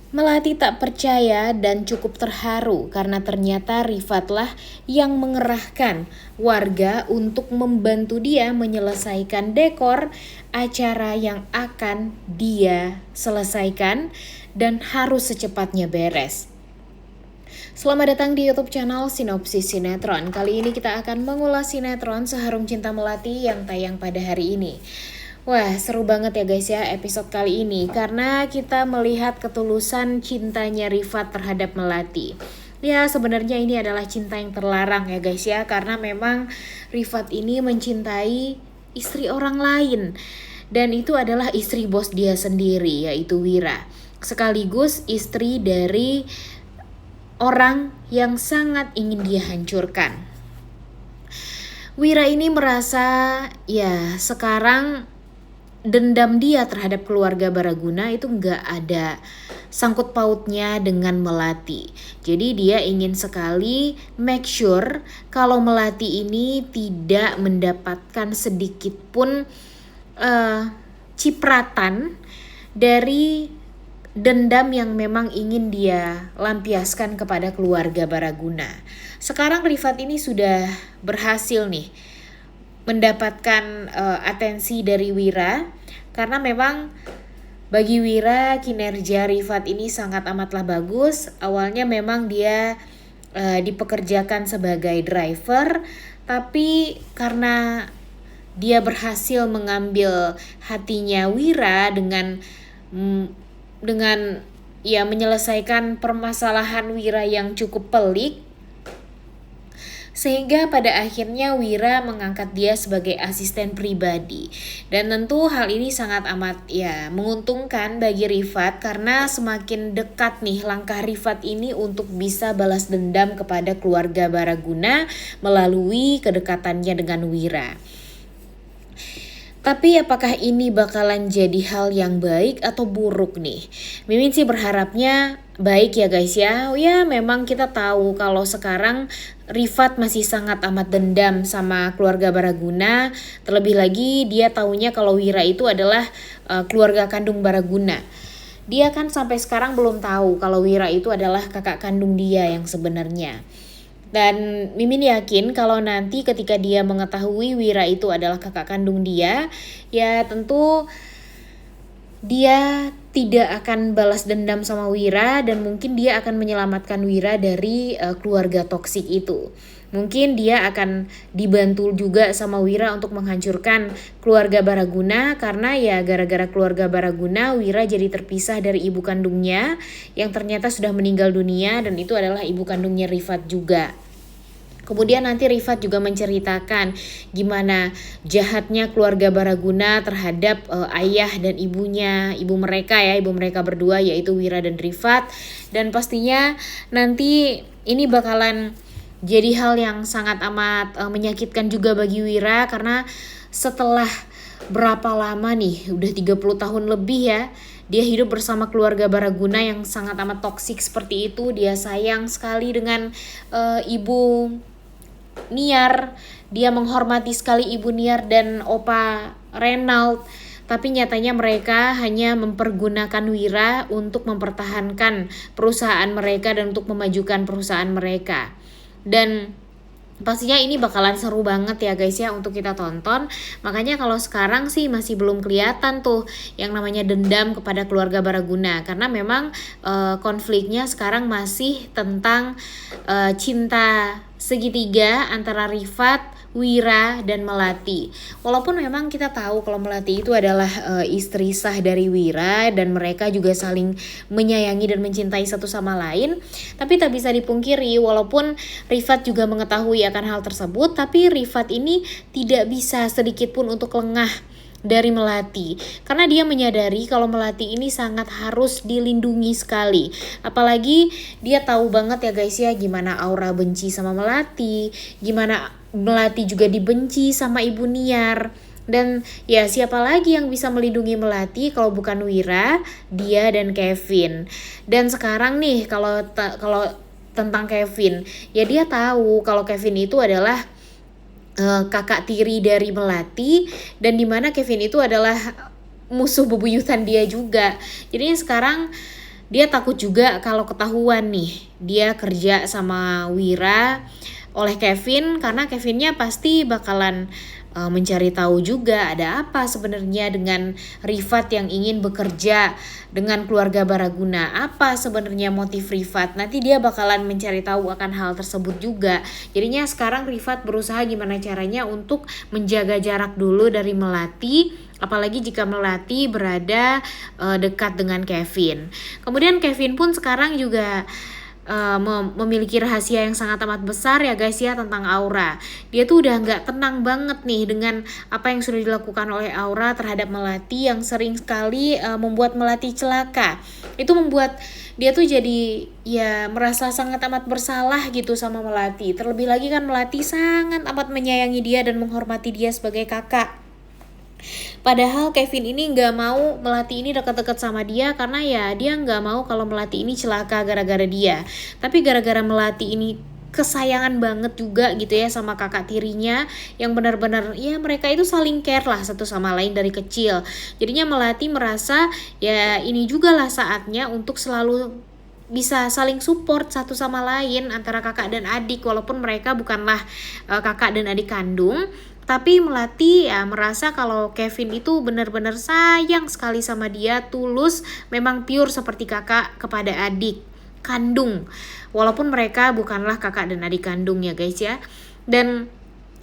Melati tak percaya dan cukup terharu karena ternyata Rifatlah yang mengerahkan warga untuk membantu dia menyelesaikan dekor acara yang akan dia selesaikan dan harus secepatnya beres. Selamat datang di YouTube channel Sinopsis Sinetron. Kali ini kita akan mengulas sinetron Seharum Cinta Melati yang tayang pada hari ini. Wah, seru banget ya guys ya episode kali ini karena kita melihat ketulusan cintanya Rifat terhadap Melati. Ya, sebenarnya ini adalah cinta yang terlarang ya guys ya, karena memang Rifat ini mencintai istri orang lain. Dan itu adalah istri bos dia sendiri, yaitu Wira. Sekaligus istri dari orang yang sangat ingin dia hancurkan. Wira ini merasa ya sekarang dendam dia terhadap keluarga Baraguna itu nggak ada sangkut pautnya dengan Melati. Jadi dia ingin sekali make sure kalau Melati ini tidak mendapatkan sedikit pun cipratan dari dendam yang memang ingin dia lampiaskan kepada keluarga Baraguna. Sekarang Rifat ini sudah berhasil nih mendapatkan atensi dari Wira, karena memang bagi Wira kinerja Rifat ini sangat amatlah bagus. Awalnya memang dia dipekerjakan sebagai driver, tapi karena dia berhasil mengambil hatinya Wira dengan ya menyelesaikan permasalahan Wira yang cukup pelik, sehingga pada akhirnya Wira mengangkat dia sebagai asisten pribadi. Dan tentu hal ini sangat amat ya menguntungkan bagi Rifat, karena semakin dekat nih langkah Rifat ini untuk bisa balas dendam kepada keluarga Baraguna melalui kedekatannya dengan Wira. Tapi apakah ini bakalan jadi hal yang baik atau buruk nih? Mimin sih berharapnya baik ya guys ya. Ya memang kita tahu kalau sekarang Rifat masih sangat amat dendam sama keluarga Baraguna. Terlebih lagi dia taunya kalau Wira itu adalah keluarga kandung Baraguna. Dia kan sampai sekarang belum tahu kalau Wira itu adalah kakak kandung dia yang sebenarnya. Dan Mimin yakin kalau nanti ketika dia mengetahui Wira itu adalah kakak kandung dia, ya tentu dia tidak akan balas dendam sama Wira, dan mungkin dia akan menyelamatkan Wira dari keluarga toksik itu. Mungkin dia akan dibantu juga sama Wira untuk menghancurkan keluarga Baraguna, karena ya gara-gara keluarga Baraguna Wira jadi terpisah dari ibu kandungnya yang ternyata sudah meninggal dunia, dan itu adalah ibu kandungnya Rifat juga. Kemudian nanti Rifat juga menceritakan gimana jahatnya keluarga Baraguna terhadap ayah dan ibunya, ibu mereka berdua, yaitu Wira dan Rifat. Dan pastinya nanti ini bakalan jadi hal yang sangat amat menyakitkan juga bagi Wira, karena setelah berapa lama nih, udah 30 tahun lebih ya, dia hidup bersama keluarga Baraguna yang sangat amat toksik seperti itu. Dia sayang sekali dengan ibu Niar, dia menghormati sekali ibu Niar dan opa Renault, tapi nyatanya mereka hanya mempergunakan Wira untuk mempertahankan perusahaan mereka dan untuk memajukan perusahaan mereka. Dan pastinya ini bakalan seru banget ya guys ya untuk kita tonton. Makanya kalau sekarang sih masih belum kelihatan tuh yang namanya dendam kepada keluarga Baraguna, karena memang konfliknya sekarang masih tentang cinta segitiga antara Rifat, Wira, dan Melati. Walaupun memang kita tahu kalau Melati itu adalah istri sah dari Wira, dan mereka juga saling menyayangi dan mencintai satu sama lain, tapi tak bisa dipungkiri walaupun Rifat juga mengetahui akan hal tersebut, tapi Rifat ini tidak bisa sedikit pun untuk lengah dari Melati, karena dia menyadari kalau Melati ini sangat harus dilindungi sekali. Apalagi dia tahu banget ya guys ya gimana Aura benci sama Melati, gimana Melati juga dibenci sama ibu Niar. Dan ya siapa lagi yang bisa melindungi Melati kalau bukan Wira, dia dan Kevin. Dan sekarang nih kalau tentang Kevin, ya dia tahu kalau Kevin itu adalah kakak tiri dari Melati, dan dimana Kevin itu adalah musuh bebuyutan dia juga. Jadi sekarang Dia takut juga kalau ketahuan nih dia kerja sama Wira oleh Kevin, karena Kevinnya pasti bakalan mencari tahu juga ada apa sebenarnya dengan Rifat yang ingin bekerja dengan keluarga Baraguna. Apa sebenarnya motif Rifat? Nanti dia bakalan mencari tahu akan hal tersebut juga. Jadinya sekarang Rifat berusaha gimana caranya untuk menjaga jarak dulu dari Melati, apalagi jika Melati berada dekat dengan Kevin. Kemudian Kevin pun sekarang juga memiliki rahasia yang sangat amat besar ya guys ya tentang Aura. Dia tuh udah nggak tenang banget nih dengan apa yang sudah dilakukan oleh Aura terhadap Melati yang sering sekali membuat Melati celaka. Itu membuat dia tuh jadi ya merasa sangat amat bersalah gitu sama Melati. Terlebih lagi kan Melati sangat amat menyayangi dia dan menghormati dia sebagai kakak. Padahal Kevin ini nggak mau Melati ini dekat-dekat sama dia karena ya dia nggak mau kalau Melati ini celaka gara-gara dia. Tapi gara-gara Melati ini kesayangan banget juga gitu ya sama kakak tirinya yang benar-benar ya mereka itu saling care lah satu sama lain dari kecil. Jadinya Melati merasa ya ini juga lah saatnya untuk selalu bisa saling support satu sama lain antara kakak dan adik, walaupun mereka bukanlah kakak dan adik kandung. Tapi Melati ya merasa kalau Kevin itu benar-benar sayang sekali sama dia, tulus, memang pure seperti kakak kepada adik kandung. Walaupun mereka bukanlah kakak dan adik kandung ya guys ya. Dan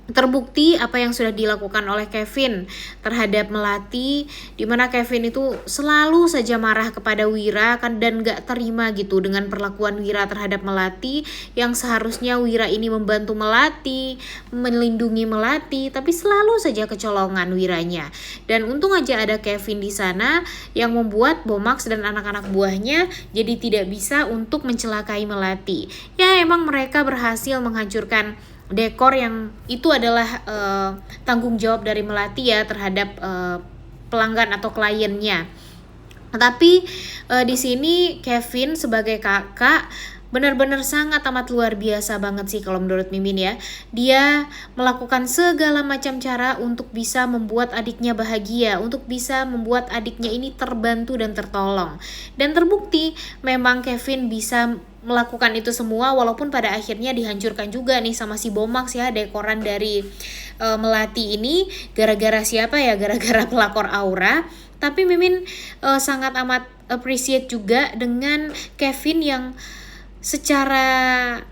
terbukti apa yang sudah dilakukan oleh Kevin terhadap Melati, dimana Kevin itu selalu saja marah kepada Wira kan dan gak terima gitu dengan perlakuan Wira terhadap Melati, yang seharusnya Wira ini membantu Melati, melindungi Melati, tapi selalu saja kecolongan Wiranya. Dan untung aja ada Kevin di sana yang membuat Bomax dan anak-anak buahnya jadi tidak bisa untuk mencelakai Melati. Ya emang mereka berhasil menghancurkan dekor yang itu adalah tanggung jawab dari Melati ya terhadap pelanggan atau kliennya. Tapi di sini Kevin sebagai kakak benar-benar sangat amat luar biasa banget sih kalau menurut Mimin ya. Dia melakukan segala macam cara untuk bisa membuat adiknya bahagia, untuk bisa membuat adiknya ini terbantu dan tertolong. Dan terbukti memang Kevin bisa melakukan itu semua, walaupun pada akhirnya dihancurkan juga nih sama si Bomax ya dekoran dari Melati ini gara-gara siapa ya, gara-gara pelakor Aura. Tapi Mimin sangat amat appreciate juga dengan Kevin yang secara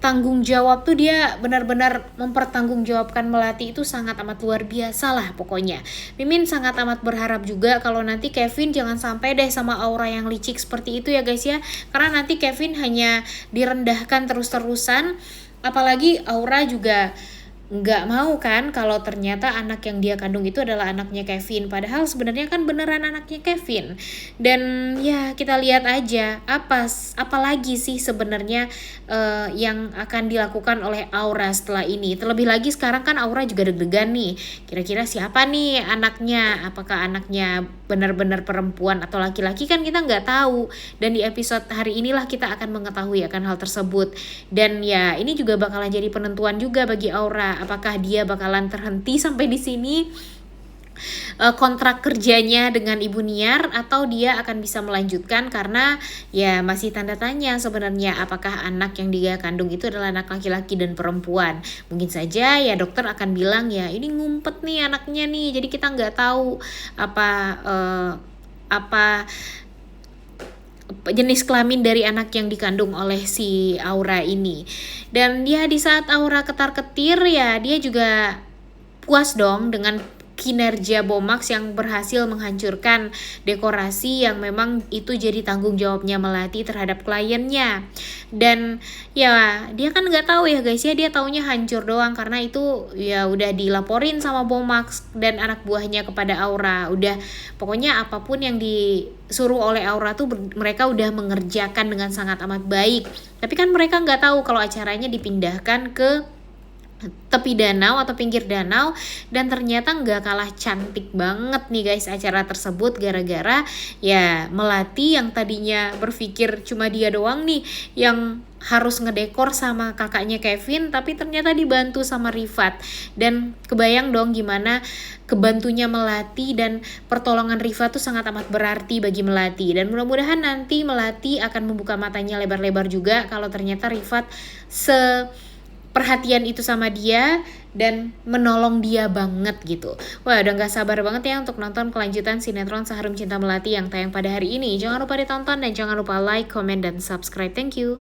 tanggung jawab tuh dia benar-benar mempertanggungjawabkan Melati itu sangat amat luar biasa lah pokoknya. Mimin sangat amat berharap juga kalau nanti Kevin jangan sampai deh sama Aura yang licik seperti itu ya guys ya. Karena nanti Kevin hanya direndahkan terus-terusan, apalagi Aura juga nggak mau kan kalau ternyata anak yang dia kandung itu adalah anaknya Kevin, padahal sebenarnya kan beneran anaknya Kevin. Dan ya kita lihat aja apalagi sih sebenarnya yang akan dilakukan oleh Aura setelah ini. Terlebih lagi sekarang kan Aura juga deg-degan nih, kira-kira siapa nih anaknya, apakah anaknya benar-benar perempuan atau laki-laki kan kita nggak tahu. Dan di episode hari inilah kita akan mengetahui akan hal tersebut. Dan ya ini juga bakalan jadi penentuan juga bagi Aura, apakah dia bakalan terhenti sampai di sini kontrak kerjanya dengan Ibu Niar, atau dia akan bisa melanjutkan, karena ya masih tanda tanya sebenarnya apakah anak yang dia kandung itu adalah anak laki-laki dan perempuan. Mungkin saja ya dokter akan bilang ya ini ngumpet nih anaknya nih, jadi kita nggak tahu apa jenis kelamin dari anak yang dikandung oleh si Aura ini. Dan dia di saat Aura ketar-ketir ya dia juga puas dong dengan kinerja Bomax yang berhasil menghancurkan dekorasi yang memang itu jadi tanggung jawabnya Melati terhadap kliennya. Dan ya dia kan nggak tahu ya guys ya, dia taunya hancur doang karena itu ya udah dilaporin sama Bomax dan anak buahnya kepada Aura. Udah pokoknya apapun yang disuruh oleh Aura tuh mereka udah mengerjakan dengan sangat amat baik. Tapi kan mereka nggak tahu kalau acaranya dipindahkan ke tepi danau atau pinggir danau, dan ternyata nggak kalah cantik banget nih guys acara tersebut gara-gara ya Melati yang tadinya berpikir cuma dia doang nih yang harus ngedekor sama kakaknya Kevin, tapi ternyata dibantu sama Rifat. Dan kebayang dong gimana kebantunya Melati, dan pertolongan Rifat tuh sangat amat berarti bagi Melati. Dan mudah-mudahan nanti Melati akan membuka matanya lebar-lebar juga kalau ternyata Rifat perhatian itu sama dia dan menolong dia banget gitu. Wah, udah gak sabar banget ya untuk nonton kelanjutan sinetron Seharum Cinta Melati yang tayang pada hari ini. Jangan lupa ditonton dan jangan lupa like, comment, dan subscribe. Thank you.